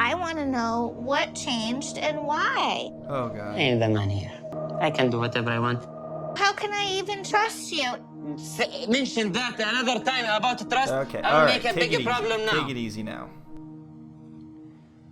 I want to know what changed and why. Oh, God. I need the money. I can do whatever I want. How can I even trust you? Mention that another time about trust. Okay, I'll make a bigger problem now. Take it easy now.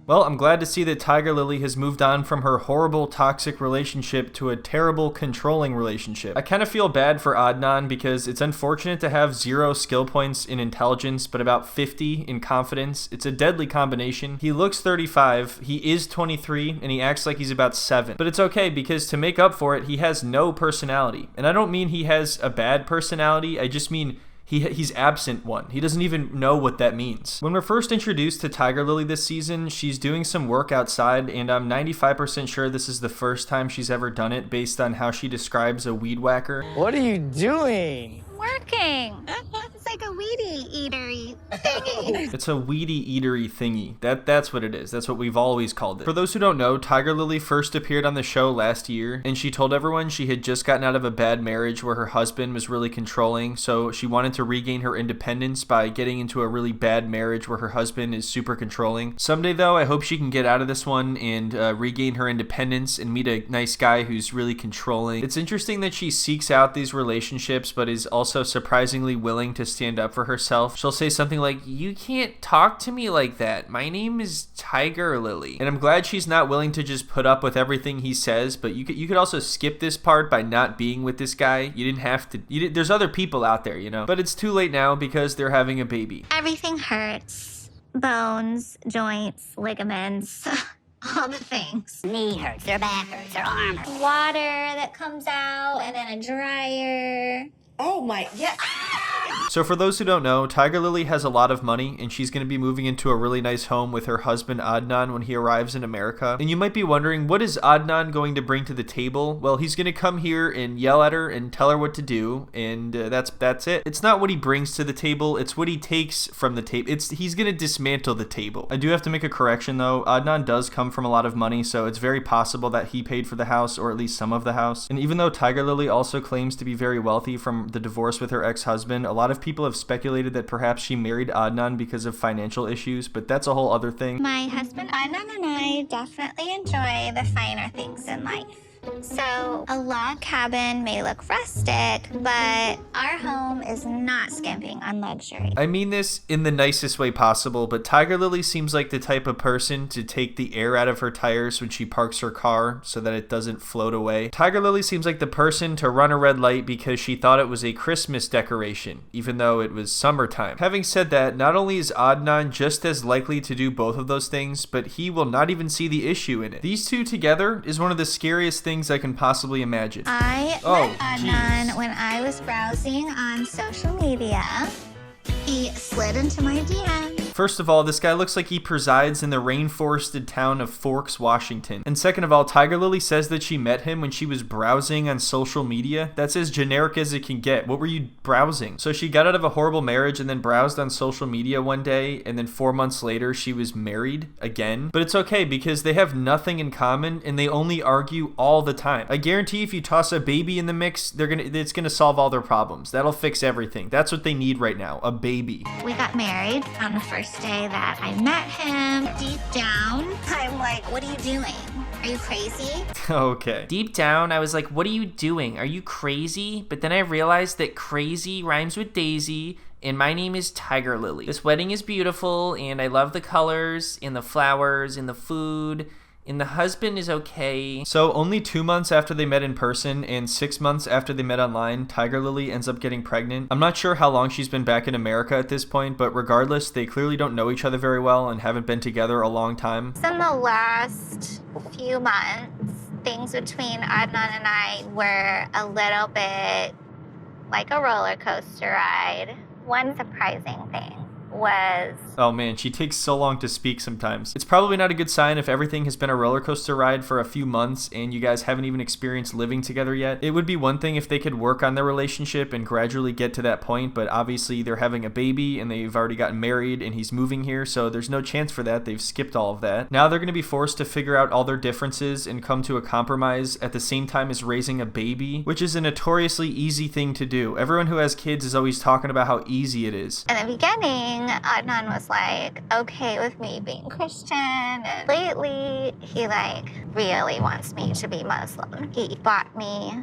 Well, I'm glad to see that Tiger Lily has moved on from her horrible toxic relationship to a terrible controlling relationship. I kind of feel bad for Adnan because it's unfortunate to have 0 skill points in intelligence but about 50 in confidence. It's a deadly combination. He looks 35, he is 23, and he acts like he's about 7. But it's okay because to make up for it, he has no personality. And I don't mean he has a bad personality, I just mean he's absent one. He doesn't even know what that means. When we're first introduced to Tiger Lily this season, she's doing some work outside, and I'm 95% sure this is the first time she's ever done it based on how she describes a weed whacker. What are you doing? Working. It's like a weedy eatery thingy. It's a weedy eatery thingy. That's what it is. That's what we've always called it. For those who don't know, Tiger Lily first appeared on the show last year, and she told everyone she had just gotten out of a bad marriage where her husband was really controlling, so she wanted to regain her independence by getting into a really bad marriage where her husband is super controlling. Someday, though, I hope she can get out of this one and regain her independence and meet a nice guy who's really controlling. It's interesting that she seeks out these relationships, but is also surprisingly willing to stand up for herself. She'll say something like, "You can't talk to me like that. My name is Tiger Lily." And I'm glad she's not willing to just put up with everything he says, but you could also skip this part by not being with this guy. You didn't have to. There's other people out there, you know. But it's too late now because they're having a baby. Everything hurts. Bones, joints, ligaments, all the things. Knee hurts, your back hurts, your arm hurts. Water that comes out and then a dryer. Oh my, yeah. So for those who don't know, Tiger Lily has a lot of money, and she's going to be moving into a really nice home with her husband Adnan when he arrives in America. And you might be wondering, what is Adnan going to bring to the table? Well, he's going to come here and yell at her and tell her what to do, and that's it. It's not what he brings to the table, it's what he takes from the table. He's going to dismantle the table. I do have to make a correction though. Adnan does come from a lot of money, so it's very possible that he paid for the house, or at least some of the house. And even though Tiger Lily also claims to be very wealthy from the divorce with her ex-husband, a lot of people have speculated that perhaps she married Adnan because of financial issues, but that's a whole other thing. My husband Adnan and I definitely enjoy the finer things in life. So a log cabin may look rustic, but our home is not skimping on luxury. I mean this in the nicest way possible, but Tiger Lily seems like the type of person to take the air out of her tires when she parks her car so that it doesn't float away. Tiger Lily seems like the person to run a red light because she thought it was a Christmas decoration, even though it was summertime. Having said that, not only is Adnan just as likely to do both of those things, but he will not even see the issue in it. These two together is one of the scariest things I can possibly imagine. I met Adnan when I was browsing on social media. He slid into my DM. First of all, this guy looks like he presides in the rainforested town of Forks, Washington. And second of all, Tiger Lily says that she met him when she was browsing on social media. That's as generic as it can get. What were you browsing? So she got out of a horrible marriage and then browsed on social media one day, and then 4 months later she was married again. But it's okay because they have nothing in common and they only argue all the time. I guarantee if you toss a baby in the mix, it's gonna solve all their problems. That'll fix everything. That's what they need right now, a baby. We got married on the first day that I met him. Deep down, I'm like, what are you doing? Are you crazy? Okay. Deep down, I was like, what are you doing? Are you crazy? But then I realized that crazy rhymes with Daisy, and my name is Tiger Lily. This wedding is beautiful, and I love the colors, and the flowers, and the food, and the husband is okay. So only 2 months after they met in person and 6 months after they met online, Tiger Lily ends up getting pregnant. I'm not sure how long she's been back in America at this point, but regardless, they clearly don't know each other very well and haven't been together a long time. In the last few months, things between Adnan and I were a little bit like a roller coaster ride. One surprising thing was... Oh man, she takes so long to speak sometimes. It's probably not a good sign if everything has been a roller coaster ride for a few months and you guys haven't even experienced living together yet. It would be one thing if they could work on their relationship and gradually get to that point, but obviously they're having a baby and they've already gotten married and he's moving here, so there's no chance for that. They've skipped all of that. Now they're going to be forced to figure out all their differences and come to a compromise at the same time as raising a baby, which is a notoriously easy thing to do. Everyone who has kids is always talking about how easy it is. In the beginning, Adnan was like okay with me being Christian, and lately he like really wants me to be Muslim. He bought me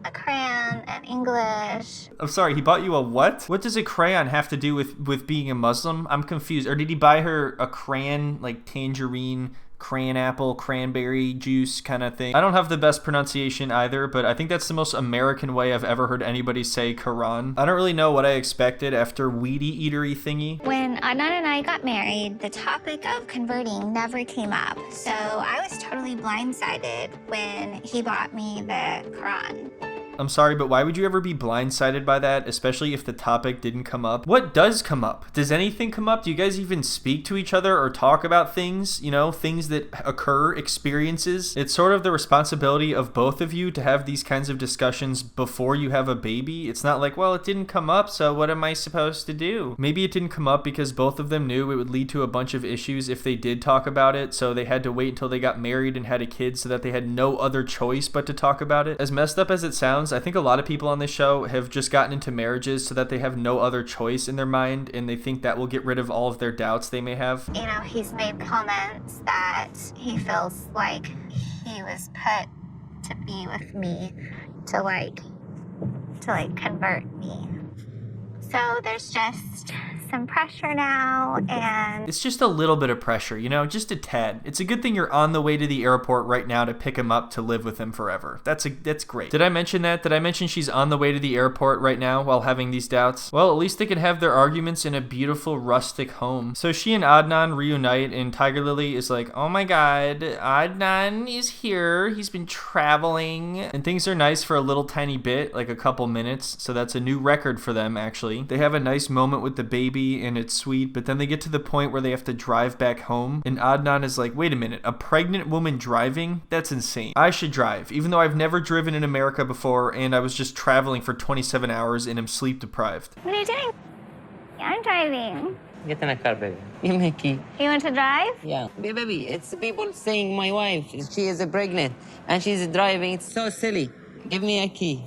a crayon and English. I'm sorry, he bought you a what? What does a crayon have to do with being a Muslim? I'm confused. Or did he buy her a crayon, like tangerine, crayon apple, cranberry juice kind of thing? I don't have the best pronunciation either, but I think that's the most American way I've ever heard anybody say Quran. I don't really know what I expected after weedy eatery thingy. When Adnan and I got married, the topic of converting never came up. So I was totally blindsided when he bought me the Quran. I'm sorry, but why would you ever be blindsided by that, especially if the topic didn't come up? What does come up? Does anything come up? Do you guys even speak to each other or talk about things, you know, things that occur, experiences? It's sort of the responsibility of both of you to have these kinds of discussions before you have a baby. It's not like, well, it didn't come up, so what am I supposed to do? Maybe it didn't come up because both of them knew it would lead to a bunch of issues if they did talk about it, so they had to wait until they got married and had a kid so that they had no other choice but to talk about it. As messed up as it sounds, I think a lot of people on this show have just gotten into marriages so that they have no other choice in their mind, and they think that will get rid of all of their doubts they may have. You know, he's made comments that he feels like he was put to be with me to convert me. So there's just some pressure now, and it's just a little bit of pressure, you know, just a tad. It's a good thing you're on the way to the airport right now to pick him up to live with him forever. That's great. Did I mention that? Did I mention she's on the way to the airport right now while having these doubts? Well, at least they can have their arguments in a beautiful rustic home. So she and Adnan reunite, and Tiger Lily is like, oh my god, Adnan is here. He's been traveling, and things are nice for a little tiny bit, like a couple minutes. So that's a new record for them, actually. They have a nice moment with the baby, and it's sweet, but then they get to the point where they have to drive back home, and Adnan is like, wait a minute, a pregnant woman driving? That's insane. I should drive, even though I've never driven in America before, and I was just traveling for 27 hours and am sleep deprived. what are you doing? I'm driving. Get in a car, baby. Give me a key. You want to drive? Yeah. Baby, it's people saying my wife, she is pregnant and she's driving. It's so silly. Give me a key.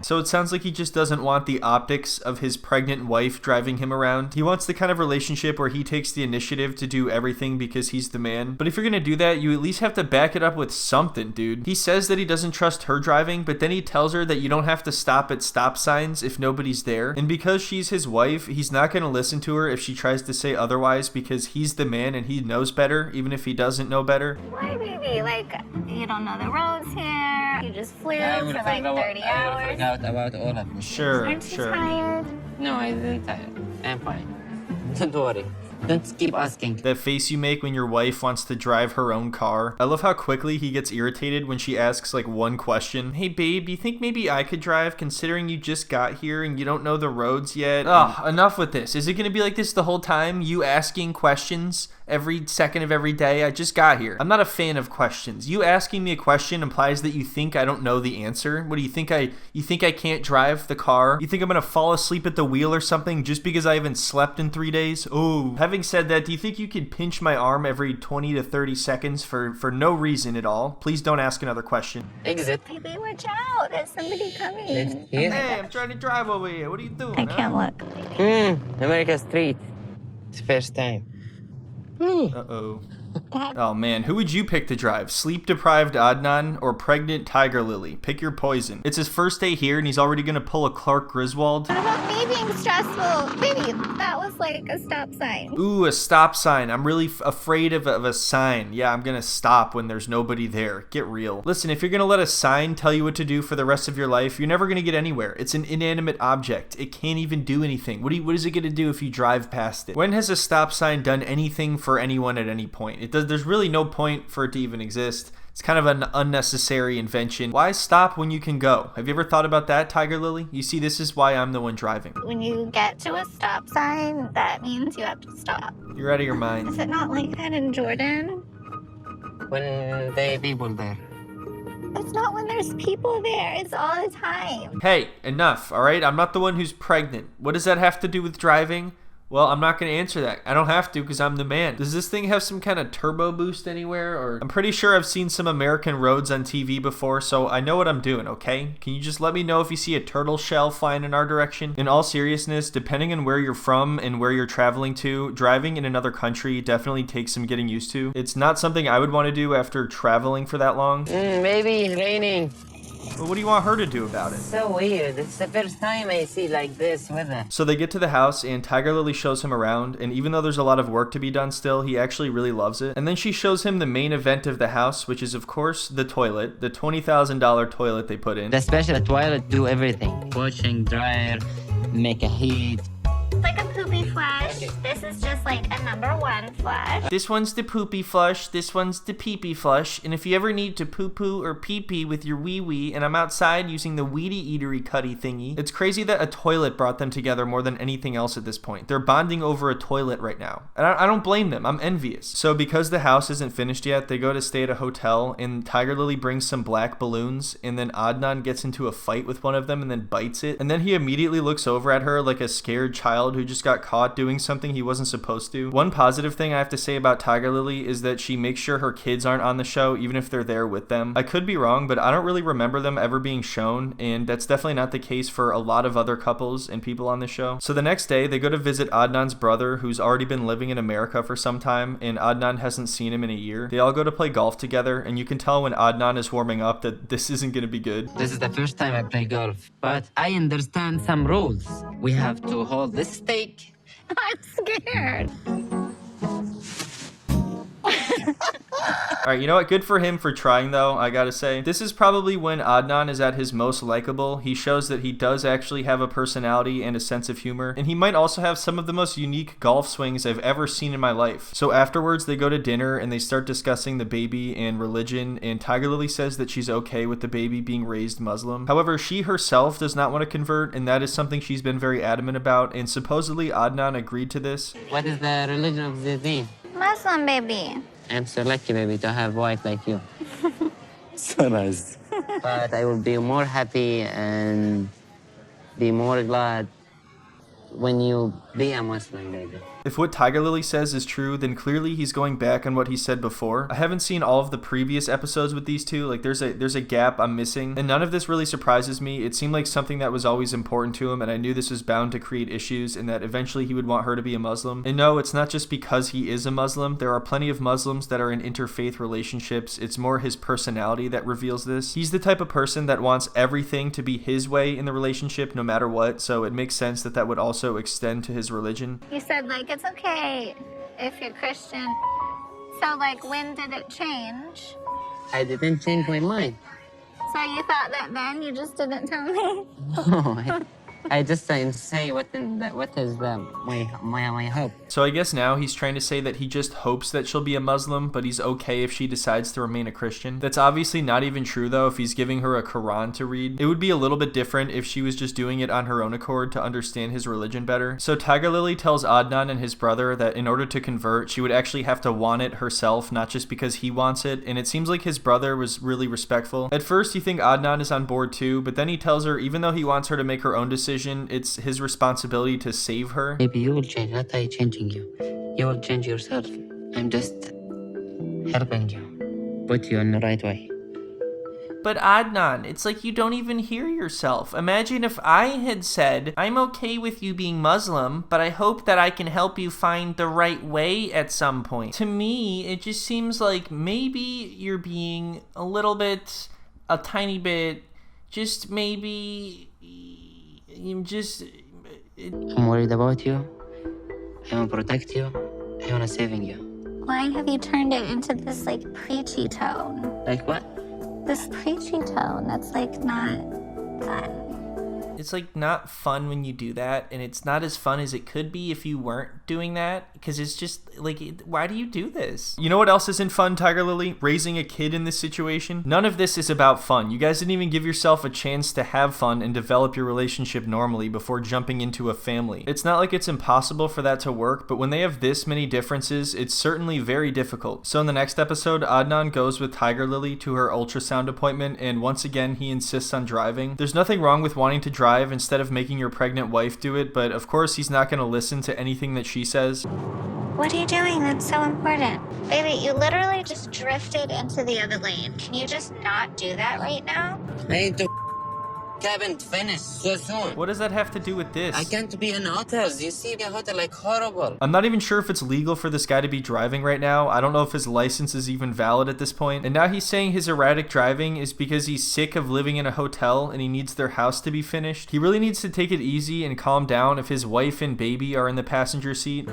So it sounds like he just doesn't want the optics of his pregnant wife driving him around. He wants the kind of relationship where he takes the initiative to do everything because he's the man. But if you're gonna do that, you at least have to back it up with something, dude. He says that he doesn't trust her driving, but then he tells her that you don't have to stop at stop signs if nobody's there. And because she's his wife, he's not gonna listen to her if she tries to say otherwise because he's the man and he knows better, even if he doesn't know better. Why, baby? Like, you don't know the roads here. You just flew for like 30 hours. About all of this. Sure, Aren't you sure. tired? No, I didn't tire. I'm fine. Don't worry. Don't keep asking. That face you make when your wife wants to drive her own car. I love how quickly he gets irritated when she asks like one question. Hey babe, you think maybe I could drive considering you just got here and you don't know the roads yet? Ugh, enough with this. Is it gonna be like this the whole time? You asking questions every second of every day? I just got here. I'm not a fan of questions. You asking me a question implies that you think I don't know the answer. What do you think you think I can't drive the car? You think I'm gonna fall asleep at the wheel or something just because I haven't slept in 3 days? Oh, having said that, do you think you could pinch my arm every 20 to 30 seconds for no reason at all? Please don't ask another question. Exit. Baby, watch out. There's somebody coming. Yes. Hey, I'm trying to drive over here. What are you doing? I can't look. America Street. It's first time. Uh-oh. Oh man, who would you pick to drive? Sleep-deprived Adnan or pregnant Tiger Lily? Pick your poison. It's his first day here and he's already gonna pull a Clark Griswold. What about me being stressful? Baby, that was like a stop sign. Ooh, a stop sign. I'm really afraid of a sign. Yeah, I'm gonna stop when there's nobody there. Get real. Listen, if you're gonna let a sign tell you what to do for the rest of your life, you're never gonna get anywhere. It's an inanimate object. It can't even do anything. What is it gonna do if you drive past it? When has a stop sign done anything for anyone at any point? There's really no point for it to even exist. It's kind of an unnecessary invention. Why stop when you can go? Have you ever thought about that, Tiger Lily? You see, this is why I'm the one driving. When you get to a stop sign, that means you have to stop. You're out of your mind. Is it not like that in Jordan? When there are people there. It's not when there's people there. It's all the time. Hey, enough, all right? I'm not the one who's pregnant. What does that have to do with driving? Well, I'm not going to answer that. I don't have to because I'm the man. Does this thing have some kind of turbo boost anywhere? Or I'm pretty sure I've seen some American roads on TV before, so I know what I'm doing, okay? Can you just let me know if you see a turtle shell flying in our direction? In all seriousness, depending on where you're from and where you're traveling to, driving in another country definitely takes some getting used to. It's not something I would want to do after traveling for that long. Maybe raining. But what do you want her to do about it? So weird. It's the first time I see like this weather. So they get to the house and Tiger Lily shows him around, and even though there's a lot of work to be done still, he actually really loves it. And then she shows him the main event of the house, which is of course the toilet, the $20,000 toilet they put in. The special toilet do everything. Washing, dryer, make a heat. It's like a poopy flush. This is just like a #1 flush. This one's the poopy flush, this one's the pee-pee flush, and if you ever need to poo-poo or pee-pee with your wee-wee and I'm outside using the weedy eatery cutty thingy, it's crazy that a toilet brought them together more than anything else at this point. They're bonding over a toilet right now. And I don't blame them, I'm envious. So because the house isn't finished yet, they go to stay at a hotel and Tiger Lily brings some black balloons and then Adnan gets into a fight with one of them and then bites it. And then he immediately looks over at her like a scared child who just got caught doing something he wasn't supposed to. One positive thing I have to say about Tiger Lily is that she makes sure her kids aren't on the show even if they're there with them. I could be wrong, but I don't really remember them ever being shown, and that's definitely not the case for a lot of other couples and people on the show. So the next day, they go to visit Adnan's brother, who's already been living in America for some time, and Adnan hasn't seen him in a year. They all go to play golf together, and you can tell when Adnan is warming up that this isn't going to be good. This is the first time I play golf, but I understand some rules. We have to hold this stake. I'm scared. Alright, you know what? Good for him for trying, though, I gotta say. This is probably when Adnan is at his most likable. He shows that he does actually have a personality and a sense of humor, and he might also have some of the most unique golf swings I've ever seen in my life. So afterwards, they go to dinner, and they start discussing the baby and religion, and Tiger Lily says that she's okay with the baby being raised Muslim. However, she herself does not want to convert, and that is something she's been very adamant about, and supposedly Adnan agreed to this. What is the religion of the deen? Muslim baby. I'm so lucky, baby, to have white like you. So nice. But I will be more happy and be more glad when you be a Muslim, baby. If what Tiger Lily says is true, then clearly he's going back on what he said before. I haven't seen all of the previous episodes with these two. Like there's a gap I'm missing, and none of this really surprises me. It seemed like something that was always important to him, and I knew this was bound to create issues and that eventually he would want her to be a Muslim. And no, it's not just because he is a Muslim. There are plenty of Muslims that are in interfaith relationships. It's more his personality that reveals this. He's the type of person that wants everything to be his way in the relationship no matter what, so it makes sense that that would also extend to his religion. You said like it's okay if you're Christian. So like when did it change? I didn't change my mind. So you thought that then? You just didn't tell me? No, I just say what is my hope. So I guess now he's trying to say that he just hopes that she'll be a Muslim, but he's okay if she decides to remain a Christian. That's obviously not even true though if he's giving her a Quran to read. It would be a little bit different if she was just doing it on her own accord to understand his religion better. So Tiger Lily tells Adnan and his brother that in order to convert, she would actually have to want it herself, not just because he wants it, and it seems like his brother was really respectful. At first you think Adnan is on board too, but then he tells her even though he wants her to make her own decision, it's his responsibility to save her. Maybe you will change, not I changing you. You will change yourself. I'm just helping you. Put you in the right way. But Adnan, it's like you don't even hear yourself. Imagine if I had said, I'm okay with you being Muslim, but I hope that I can help you find the right way at some point. To me, it just seems like maybe you're being a tiny bit, just maybe... I'm worried about you. I want to protect you. I want to saving you. Why have you turned it into this like preachy tone? Like what? This preachy tone that's like not fun. It's like not fun when you do that, and it's not as fun as it could be if you weren't doing that, because it's just like, why do you do this? You know what else isn't fun, Tiger Lily? Raising a kid in this situation. None of this is about fun. You guys didn't even give yourself a chance to have fun and develop your relationship normally before jumping into a family. It's not like it's impossible for that to work, but when they have this many differences, it's certainly very difficult. So in the next episode, Adnan goes with Tiger Lily to her ultrasound appointment, and once again, he insists on driving. There's nothing wrong with wanting to drive drive instead of making your pregnant wife do it, but of course he's not going to listen to anything that she says. What are you doing? That's so important. Baby, you literally just drifted into the other lane. Can you just not do that right now? I need to cabin finish so soon. What does that have to do with this? I can't be in hotels. You see the hotel like horrible. I'm not even sure if it's legal for this guy to be driving right now. I don't know if his license is even valid at this point. And now he's saying his erratic driving is because he's sick of living in a hotel and he needs their house to be finished. He really needs to take it easy and calm down if his wife and baby are in the passenger seat.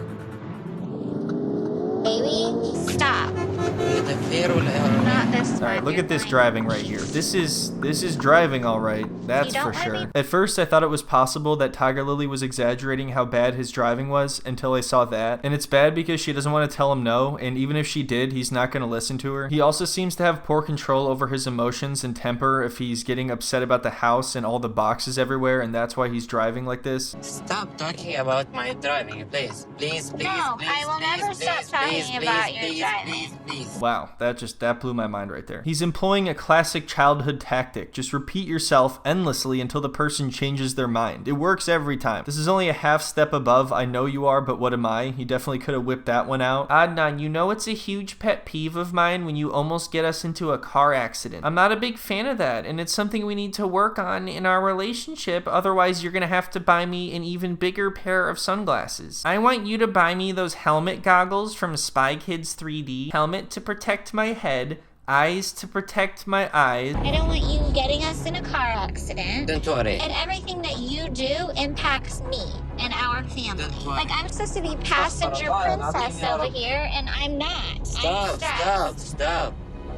Baby, stop. Not this one. Alright, look You're at this fine. driving right here. This is driving alright. That's You for don't let sure. me- At first I thought it was possible that Tiger Lily was exaggerating how bad his driving was until I saw that. And it's bad because she doesn't want to tell him no, and even if she did, he's not going to listen to her. He also seems to have poor control over his emotions and temper if he's getting upset about the house and all the boxes everywhere, and that's why he's driving like this. Stop talking about my driving, please. Please, please, No, please, I will please, never stop please, talking please, about please, your please, driving. please, please. Wow, that blew my mind right there. He's employing a classic childhood tactic. Just repeat yourself endlessly until the person changes their mind. It works every time. This is only a half step above I know you are, but what am I? He definitely could have whipped that one out. Adnan, you know it's a huge pet peeve of mine when you almost get us into a car accident. I'm not a big fan of that, and it's something we need to work on in our relationship. Otherwise, you're gonna have to buy me an even bigger pair of sunglasses. I want you to buy me those helmet goggles from Spy Kids 3D. Helmet to protect my head, eyes to protect my eyes. I don't want you getting us in a car accident. Don't worry. And everything that you do impacts me and our family. That's why. Like, I'm supposed to be passenger princess over here, and I'm not. I'm Stop, stressed. stop, stop.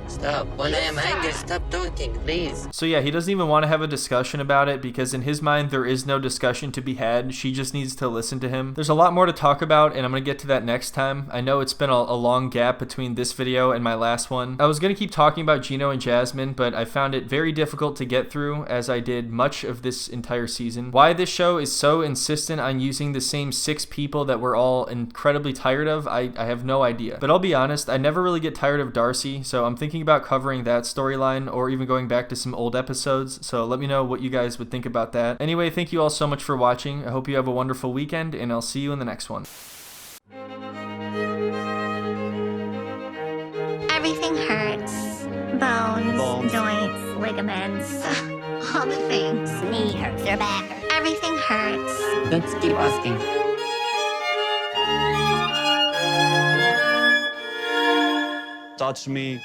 Stop. When I am angry, stop talking, please. So yeah, he doesn't even want to have a discussion about it because in his mind there is no discussion to be had. She just needs to listen to him. There's a lot more to talk about and I'm going to get to that next time. I know it's been a long gap between this video and my last one. I was going to keep talking about Gino and Jasmine, but I found it very difficult to get through as I did much of this entire season. Why this show is so insistent on using the same 6 people that we're all incredibly tired of, I have no idea. But I'll be honest, I never really get tired of Darcy, so I'm thinking about covering that storyline or even going back to some old episodes, so let me know what you guys would think about that. Anyway, thank you all so much for watching. I hope you have a wonderful weekend, and I'll see you in the next one. Everything hurts. Bones, joints, ligaments, all the things. Knee hurts, your back hurts. Everything hurts. Don't keep asking. Touch me.